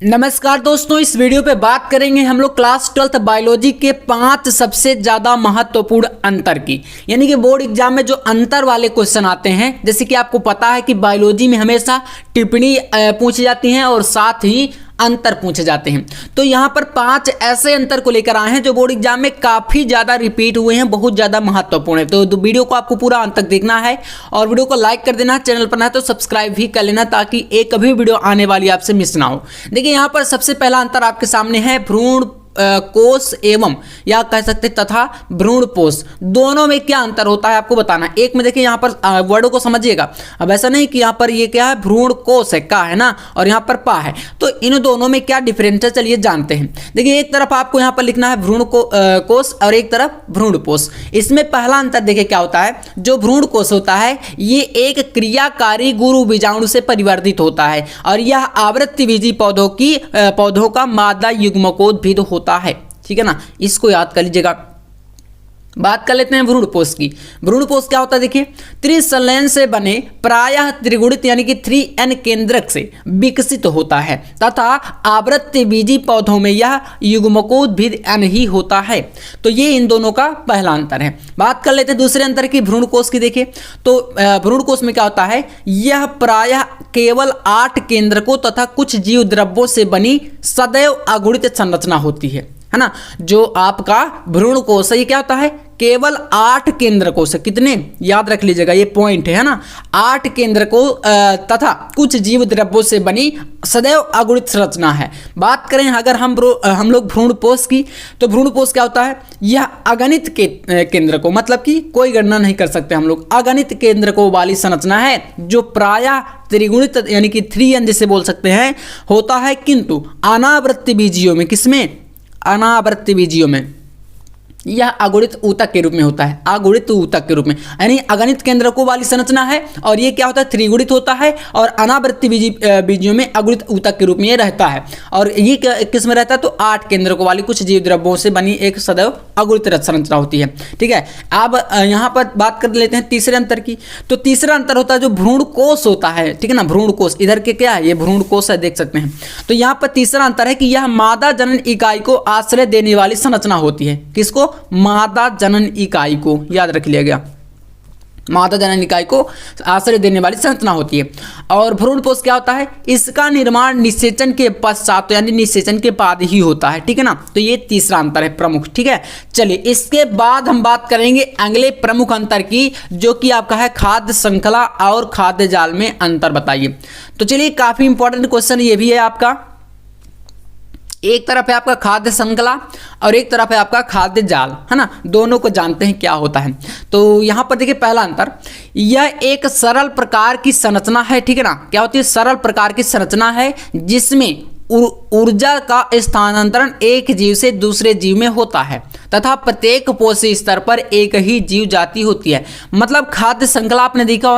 नमस्कार दोस्तों, इस वीडियो पे बात करेंगे हम लोग क्लास 12th बायोलॉजी के 5 सबसे ज़्यादा महत्वपूर्ण अंतर की। यानी कि बोर्ड एग्जाम में जो अंतर वाले क्वेश्चन आते हैं, जैसे कि आपको पता है कि बायोलॉजी में हमेशा टिप्पणी पूछी जाती हैं और साथ ही अंतर पूछे जाते हैं। तो यहाँ पर 5 ऐसे अंतर को लेकर आए हैं जो बोर्ड एग्जाम में काफ़ी ज़्यादा रिपीट हुए हैं, बहुत ज़्यादा महत्वपूर्ण है। तो वीडियो को आपको पूरा अंत तक देखना है और वीडियो को लाइक कर देना, चैनल पर ना है तो सब्सक्राइब भी कर लेना ताकि एक कभी वीडियो आने वाली आपसे मिस ना हो। देखिए यहाँ पर सबसे पहला अंतर आपके सामने है भ्रूण कोष एवं या कह सकते तथा भ्रूण कोष, दोनों में क्या अंतर होता है आपको बताना। एक में देखिए यहाँ पर वर्डों को समझिएगा। अब ऐसा नहीं कि यहाँ पर ये क्या है, भ्रूण कोष है का है ना, और यहाँ पर पा है, तो इन दोनों में क्या डिफरेंस है चलिए जानते हैं। देखिए एक तरफ आपको यहाँ पर लिखना है भ्रूण कोष और एक तरफ भ्रूण कोष। इसमें पहला अंतर देखिए क्या होता है, जो भ्रूण कोष होता है ये एक क्रियाकारी गुरु बीजाणु से परिवर्तित होता है और यह आवृत्तिबीजी पौधों का मादा युग्मकोद्भिद होता है। ठीक है ना, इसको याद कर लीजिएगा। बात कर लेते हैं भ्रूण कोष की। भ्रूण कोष क्या होता है देखिए, त्रिसंलयन से बने प्रायः त्रिगुणित यानी कि 3n केंद्रक से विकसित होता है तथा आवृत्तिबीजी पौधों में यह युग्मकोद्भिद n ही होता है। तो ये इन दोनों का पहला अंतर है। बात कर लेते हैं दूसरे अंतर की भ्रूण कोष की। देखिए तो भ्रूण कोष में क्या होता है, यह प्रायः केवल 8 केंद्रकों तथा कुछ जीव द्रव्यों से बनी सदैव अगुणित संरचना होती है ना। जो आपका भ्रूण कोष है ये क्या होता है, केवल 8 केंद्रकों से, कितने याद रख लीजिएगा ये पॉइंट है ना, 8 केंद्रकों तथा कुछ जीव द्रव्यों से बनी सदैव अगुणित संरचना है। बात करें अगर हम लोग भ्रूण कोष की, तो भ्रूण कोष क्या होता है, यह अगणित केंद्रकों, मतलब कि कोई गणना नहीं कर सकते हम लोग, अगणित केंद्रकों वाली संरचना है जो प्रायः त्रिगुणित यानी कि 3n जिसे बोल सकते हैं होता है, किंतु अनावृत्तिबीजियों में, किसमें, अनावृत्तिबीजियों में यह अगुणित ऊतक के रूप में होता है, अगुणित ऊतक के रूप में, यानी अगणित केंद्रकों वाली संरचना है और ये क्या होता है, त्रिगुणित होता है और अनावृत्ति बीजियों में अगुणित ऊतक के रूप में ये रहता है। और ये किस में रहता है, तो 8 केंद्रकों वाली कुछ जीव द्रव्यों से बनी एक सदैव अगुणित संरचना होती है। ठीक है, अब यहाँ पर बात कर लेते हैं तीसरे अंतर की। तो तीसरा अंतर होता है जो भ्रूण कोष होता है, ठीक है ना, भ्रूण कोष इधर के क्या है, ये भ्रूण कोष है, देख सकते हैं। तो यहाँ पर तीसरा अंतर है कि यह मादा जनन इकाई को आश्रय देने वाली संरचना होती है। किसको, मादा जनन इकाई को, याद रख लिया गया, मादा जनन इकाई को आश्रय देने वाली संरचना होती है। और भ्रूण कोष क्या होता है, इसका निर्माण निषेचन के पश्चात यानी निषेचन के बाद ही होता है। ठीक है ना, तो ये तीसरा अंतर है प्रमुख। ठीक है, चलिए इसके बाद हम बात करेंगे अगले प्रमुख अंतर की, जो कि आपका है खाद्य श्रृंखला और खाद्य जाल में अंतर बताइए। तो चलिए काफी इंपॉर्टेंट क्वेश्चन ये भी है आपका। एक तरफ है आपका खाद्य श्रृंखला और एक तरफ है आपका खाद्य जाल, है ना, दोनों को जानते हैं क्या होता है। तो यहाँ पर देखिए पहला अंतर, यह एक सरल प्रकार की संरचना है। ठीक है ना, क्या होती है, सरल प्रकार की संरचना है जिसमें ऊर्जा का स्थानांतरण एक जीव से दूसरे जीव में होता है तथा प्रत्येक पोषी स्तर पर एक ही जीव जाति होती है। मतलब खाद्य श्रृंखला आपने देखा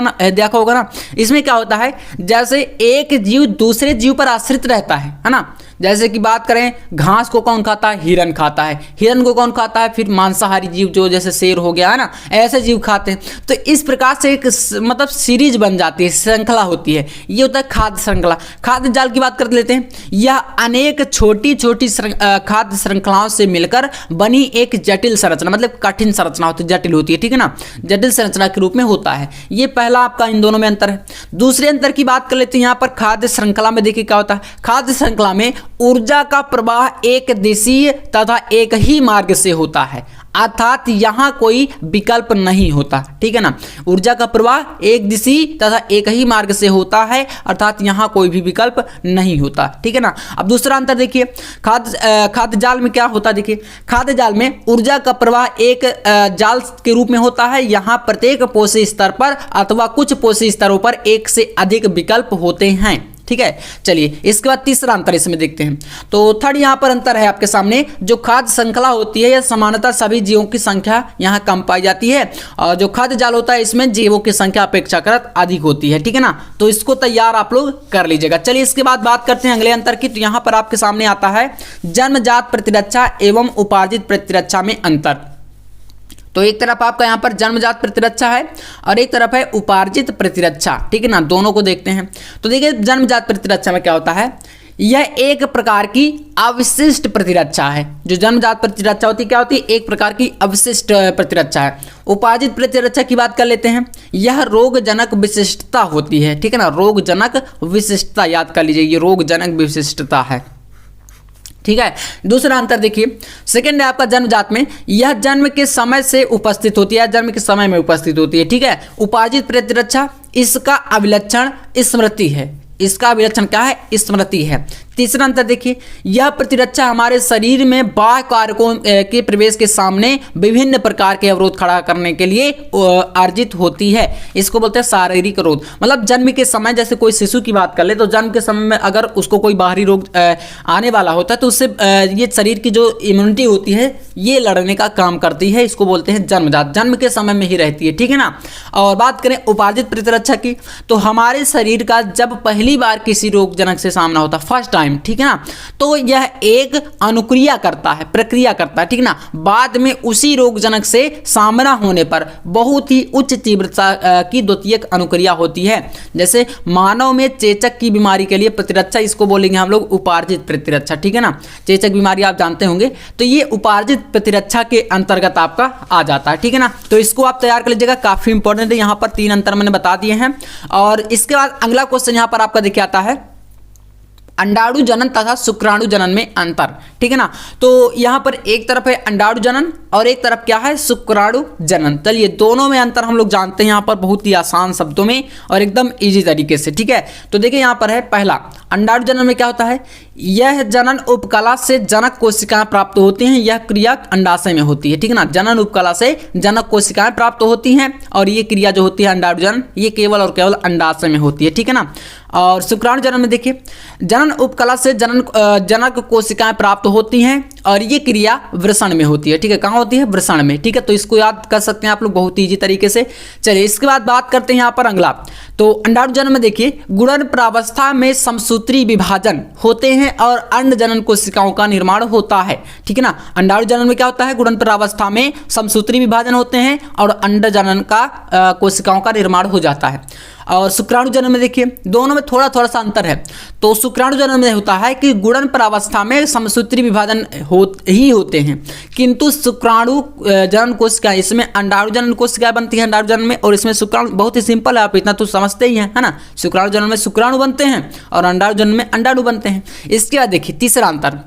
होगा ना, इसमें क्या होता है, जैसे एक जीव दूसरे जीव पर आश्रित रहता है ना। जैसे कि बात करें घास को कौन खाता है, हिरन खाता है, हिरन को कौन खाता है, फिर मांसाहारी जीव जो जैसे शेर हो गया है ना, ऐसे जीव खाते हैं। तो इस प्रकार से एक मतलब सीरीज बन जाती है, श्रृंखला होती है, ये होता है खाद्य श्रृंखला। खाद्य जाल की बात कर लेते हैं, यह अनेक छोटी छोटी खाद्य श्रृंखलाओं से मिलकर बनी एक जटिल संरचना, मतलब कठिन संरचना होती है, जटिल होती है। ठीक है ना, जटिल संरचना के रूप में होता है। ये पहला आपका इन दोनों में अंतर है। दूसरे अंतर की बात कर लेते हैं, यहाँ पर खाद्य श्रृंखला में देखिए क्या होता है, खाद्य श्रृंखला में ऊर्जा का प्रवाह एक दिशीय तथा एक ही मार्ग से होता है, अर्थात यहाँ कोई विकल्प नहीं होता। ठीक है ना, ऊर्जा का प्रवाह एक दिशी तथा एक ही मार्ग से होता है, अर्थात यहाँ कोई भी विकल्प नहीं होता। ठीक है ना। अब दूसरा अंतर देखिए, खाद्य जाल में क्या होता है, देखिए खाद्य जाल में ऊर्जा का प्रवाह एक जाल के रूप में होता है, यहाँ प्रत्येक पोषी स्तर पर अथवा कुछ पोषी स्तरों पर एक से अधिक विकल्प होते हैं। ठीक है, चलिए इसके बाद तीसरा अंतर इसमें देखते हैं। तो थर्ड यहाँ पर अंतर है आपके सामने, जो खाद्य श्रृंखला होती है यह सामान्यतः सभी जीवों की संख्या यहाँ कम पाई जाती है और जो खाद्य जाल होता है इसमें जीवों की संख्या अपेक्षाकृत अधिक होती है। ठीक है ना, तो इसको तैयार आप लोग कर लीजिएगा। चलिए इसके बाद बात करते हैं अगले अंतर की। तो यहाँ पर आपके सामने आता है जन्मजात प्रतिरक्षा एवं उपार्जित प्रतिरक्षा में अंतर। तो एक तरफ आपका यहाँ पर जन्मजात प्रतिरक्षा है और एक तरफ है उपार्जित प्रतिरक्षा। ठीक है ना, दोनों को देखते हैं। तो देखिए जन्मजात प्रतिरक्षा में क्या होता है, यह एक प्रकार की अवशिष्ट प्रतिरक्षा है। जो जन्मजात प्रतिरक्षा होती है क्या होती है? एक प्रकार की अवशिष्ट प्रतिरक्षा है। उपार्जित प्रतिरक्षा की बात कर लेते हैं। यह रोगजनक विशिष्टता होती है, ठीक है ना, रोगजनक विशिष्टता याद कर लीजिए, ये रोगजनक विशिष्टता है, ठीक है। दूसरा अंतर देखिए, सेकंड है आपका जन्मजात में, यह जन्म के समय से उपस्थित होती है, जन्म के समय में उपस्थित होती है, ठीक है। उपार्जित प्रतिरक्षा, इसका अभिलक्षण स्मृति है, इसका अभिलक्षण क्या है? स्मृति है। तीसरा अंतर देखिए, यह प्रतिरक्षा हमारे शरीर में बाह्य कारकों के प्रवेश के सामने विभिन्न प्रकार के अवरोध खड़ा करने के लिए अर्जित होती है। इसको बोलते हैं शारीरिक रोग। मतलब जन्म के समय, जैसे कोई शिशु की बात कर ले तो जन्म के समय में अगर उसको कोई बाहरी रोग आने वाला होता है तो उससे ये शरीर की जो इम्यूनिटी होती है ये लड़ने का काम करती है। इसको बोलते हैं जन्मजात, जन्म के समय में ही रहती है, ठीक है ना। और बात करें उपार्जित प्रतिरक्षा की, तो हमारे शरीर का जब पहली बार किसी रोगजनक से सामना होता है, फर्स्ट टाइम, ठीक है ना, तो यह एक अनुक्रिया करता है, प्रक्रिया करता है, ठीक ना। बाद में उसी रोगजनक से सामना होने पर बहुत ही उच्च तीव्रता की द्वितीयक अनुक्रिया होती है। जैसे मानव में चेचक की बीमारी के लिए प्रतिरक्षा, इसको बोलेंगे हम लोग उपार्जित प्रतिरक्षा, ठीक है ना। चेचक बीमारी आप जानते होंगे, तो ये उपार्जित प्रतिरक्षा के अंतर्गत आपका आ जाता है, ठीक है ना। तो इसको आप तैयार कर लीजिएगा, काफी इंपॉर्टेंट है। यहाँ पर 3 अंतर मैंने बता दिए हैं। और इसके बाद अगला क्वेश्चन यहाँ पर आपका देखिए आता है, अंडाणु जनन तथा शुक्राणु जनन में अंतर, ठीक है ना। तो यहां पर एक तरफ है अंडाणु जनन और एक तरफ क्या है? शुक्राणु जनन। चलिए दोनों में अंतर हम लोग जानते हैं यहां पर बहुत ही आसान शब्दों में और एकदम इजी तरीके से, ठीक है। तो देखिए यहां पर है पहला, अंडाणु जनन में क्या होता है? यह जनन उपकला से जनक कोशिकाएं प्राप्त होती हैं, यह क्रिया अंडाशय में होती है, ठीक है ना। जनन उपकला से जनक कोशिकाएं प्राप्त होती हैं और ये क्रिया जो होती है अंडाणु जनन, ये केवल और केवल अंडाशय में होती है, ठीक है ना। और शुक्राणु जनन में देखिए, जनन उपकला से जनक कोशिकाएं प्राप्त होती हैं और ये क्रिया वृषण में होती है, ठीक है। कहाँ होती है? वृषण में, ठीक है। तो इसको याद कर सकते हैं आप लोग बहुत ईजी तरीके से। चलिए इसके बाद बात करते हैं यहाँ पर अगला। तो अंडाणु जनन में देखिए, गुणन प्रावस्था में समसूत्री विभाजन होते हैं और अंड जनन कोशिकाओं का निर्माण होता है, ठीक है ना। अंडाणु जनन में क्या होता है? गुणन प्रावस्था में समसूत्री विभाजन होते हैं और अंड जनन का कोशिकाओं का निर्माण हो जाता है। और शुक्राणु जनन में देखिए, दोनों में थोड़ा थोड़ा सा अंतर है। तो शुक्राणु जनन में होता है कि गुणन प्रावस्था में समसूत्री विभाजन होते हैं, किंतु शुक्राणु जनन कोशिका, इसमें अंडाणु जनन कोशिका बनती है अंडाणु जनन में, और इसमें शुक्राणु, बहुत ही सिंपल है, आप इतना तो समझते ही हैं, है ना। शुक्राणु जनन में शुक्राणु बनते हैं और अंडाणु जनन में अंडाणु बनते हैं। इसके बाद देखिए तीसरा अंतर,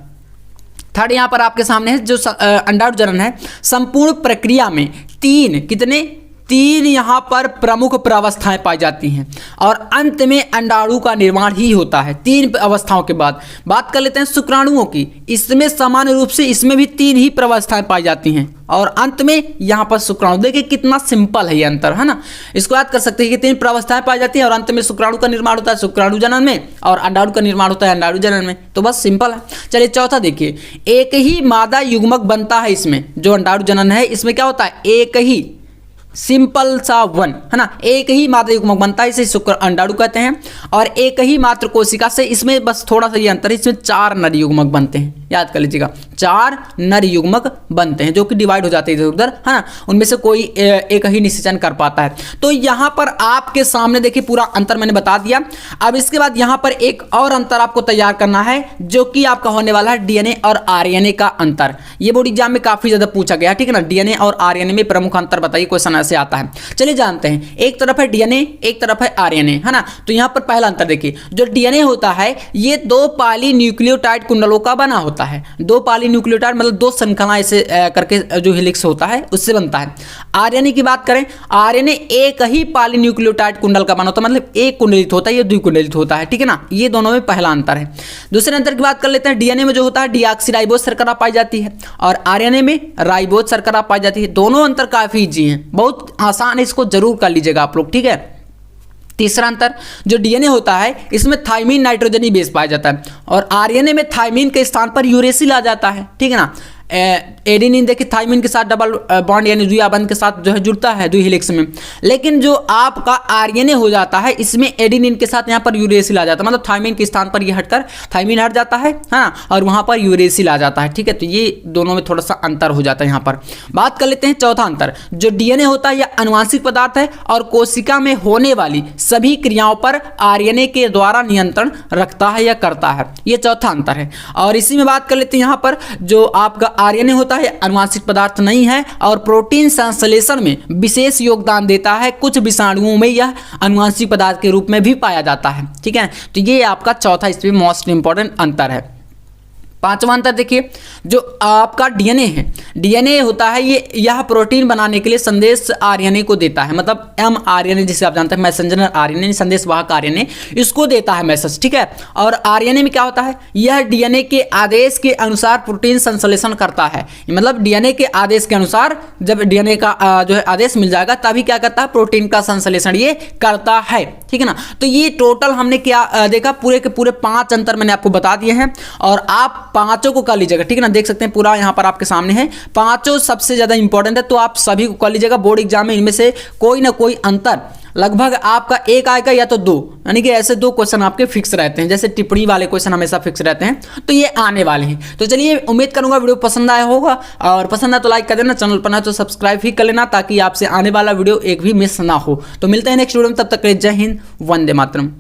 थर्ड यहाँ पर आपके सामने है, जो अंडाणु जनन है, संपूर्ण प्रक्रिया में तीन यहाँ पर प्रमुख प्रावस्थाएं पाई जाती हैं और अंत में अंडाणु का निर्माण ही होता है। 3 अवस्थाओं के बाद बात कर लेते हैं शुक्राणुओं की। इसमें सामान्य रूप से इसमें भी 3 ही प्रावस्थाएं पाई जाती हैं और अंत में यहाँ पर शुक्राणु। देखिए कितना सिंपल है ये अंतर, है ना। इसको याद कर सकते हैं कि 3 प्रावस्थाएं पाई जाती हैं और अंत में शुक्राणु का निर्माण होता है शुक्राणु जनन में और अंडाणु का निर्माण होता है अंडाणु जनन में। तो बस सिंपल है। चलिए चौथा देखिए, एक ही मादा युग्मक बनता है इसमें, जो अंडाणु जनन है इसमें क्या होता है? एक ही, सिंपल सा वन, है ना, एक ही मादा युग्मक बनता है, इसे शुक्र अंडाणु कहते हैं। और एक ही मात्र कोशिका से, इसमें बस थोड़ा सा ये अंतर है, इसमें 4 नर युग्मक बनते हैं, याद कर लीजिएगा, 4 नर युग्मक बनते हैं जो कि डिवाइड हो जाते हैं इधर उधर, है ना। उनमें से कोई एक ही निषेचन कर पाता है। तो यहाँ पर आपके सामने देखिए पूरा अंतर मैंने बता दिया। अब इसके बाद यहाँ पर एक और अंतर आपको तैयार करना है जो कि आपका होने वाला है डीएनए और आरएनए का अंतर। ये बोर्ड एग्जाम में काफी ज्यादा पूछा गया, ठीक है ना। डीएनए और आरएनए में प्रमुख अंतर बताइए, क्वेश्चन से आता है। चलिए जानते हैं, एक तरफ है डीएनए, एक तरफ है आरएनए, है ना। तो यहां पर पहला अंतर देखिए, जो डीएनए होता है ये 2 पॉलीन्यूक्लियोटाइड कुंडलों का बना होता है। 2 पॉलीन्यूक्लियोटाइड मतलब 2 श्रृंखला ऐसे करके जो हेलिक्स होता है उससे बनता है। आरएनए की बात करें, आरएनए एक ही पॉलीन्यूक्लियोटाइड कुंडल का बना होता है, मतलब एक कुंडलित होता है, ये द्विकुंडलित होता है, ठीक है ना। ये दोनों में पहला अंतर है। दूसरे अंतर की बात कर लेते हैं, डीएनए में जो होता है डीऑक्सीराइबोज शर्करा पाई जाती है और आरएनए में राइबोज शर्करा पाई जाती है। दोनों अंतर काफी इजी हैं, बहुत आसान है, इसको जरूर कर लीजिएगा आप लोग, ठीक है। तीसरा अंतर, जो डीएनए होता है इसमें थाइमीन नाइट्रोजनी बेस पाया जाता है और आरएनए में थाइमीन के स्थान पर यूरेसिल आ जाता है, ठीक है ना। एडेनिन देखिए थाइमिन के साथ डबल बॉन्ड यानी द्विया बंध के साथ जो है जुड़ता है द्वि हेलिक्स में, लेकिन जो आपका आरएनए हो जाता है इसमें एडेनिन के साथ यहाँ पर यूरेसिल आ जाता है, मतलब थाइमिन के स्थान पर ये हटकर थाइमिन हट जाता है, हाँ, और वहाँ पर यूरेसिल आ जाता है। ठीक है, तो ये दोनों में थोड़ा सा अंतर हो जाता है। यहाँ पर बात कर लेते हैं चौथा अंतर, जो डीएनए होता है यह आनुवांशिक पदार्थ है और कोशिका में होने वाली सभी क्रियाओं पर आरएनए के द्वारा नियंत्रण रखता है या करता है, ये चौथा अंतर है। और इसी में बात कर लेते हैं यहाँ पर जो आपका आरएनए होता है आनुवांशिक पदार्थ नहीं है और प्रोटीन संश्लेषण में विशेष योगदान देता है, कुछ विषाणुओं में यह आनुवांशिक पदार्थ के रूप में भी पाया जाता है। ठीक है, तो ये आपका चौथा इसमें मोस्ट इंपॉर्टेंट अंतर है। पांचवा अंतर देखिए, जो आपका डीएनए है, डीएनए होता है ये यह प्रोटीन बनाने के लिए संदेश आरएनए को देता है, मतलब एमआरएनए जिसे आप जानते हैं मैसेंजर आरएनए, संदेश वाहक आरएनए, इसको देता है मैसेज। ठीक है, और आरएनए में क्या होता है, यह डीएनए के आदेश के अनुसार प्रोटीन संश्लेषण करता है, मतलब डीएनए के आदेश के अनुसार जब डीएनए का जो है आदेश मिल जाएगा तभी क्या करता है, प्रोटीन का संश्लेषण ये करता है। ठीक है ना, तो ये टोटल हमने क्या देखा, पूरे के पूरे 5 अंतर मैंने आपको बता दिए हैं और आप पांचों को कर लीजिएगा। ठीक है ना, देख सकते हैं पूरा यहाँ पर आपके सामने है, पांचों सबसे ज्यादा इंपॉर्टेंट है, तो आप सभी को कर लीजिएगा। बोर्ड एग्जाम में इनमें से कोई ना कोई अंतर लगभग आपका एक आएगा या तो 2, यानी कि ऐसे 2 क्वेश्चन आपके फिक्स रहते हैं, जैसे टिप्पणी वाले क्वेश्चन हमेशा फिक्स रहते हैं, तो ये आने वाले हैं। तो चलिए, उम्मीद करूंगा वीडियो पसंद आया होगा, और पसंद आया तो लाइक कर देना, चैनल पर ना तो सब्सक्राइब ही कर लेना ताकि आपसे आने वाला वीडियो एक भी मिस ना हो। तो मिलते हैं नेक्स्ट वीडियो में, तब तक के लिए जय हिंद, वंदे मातरम।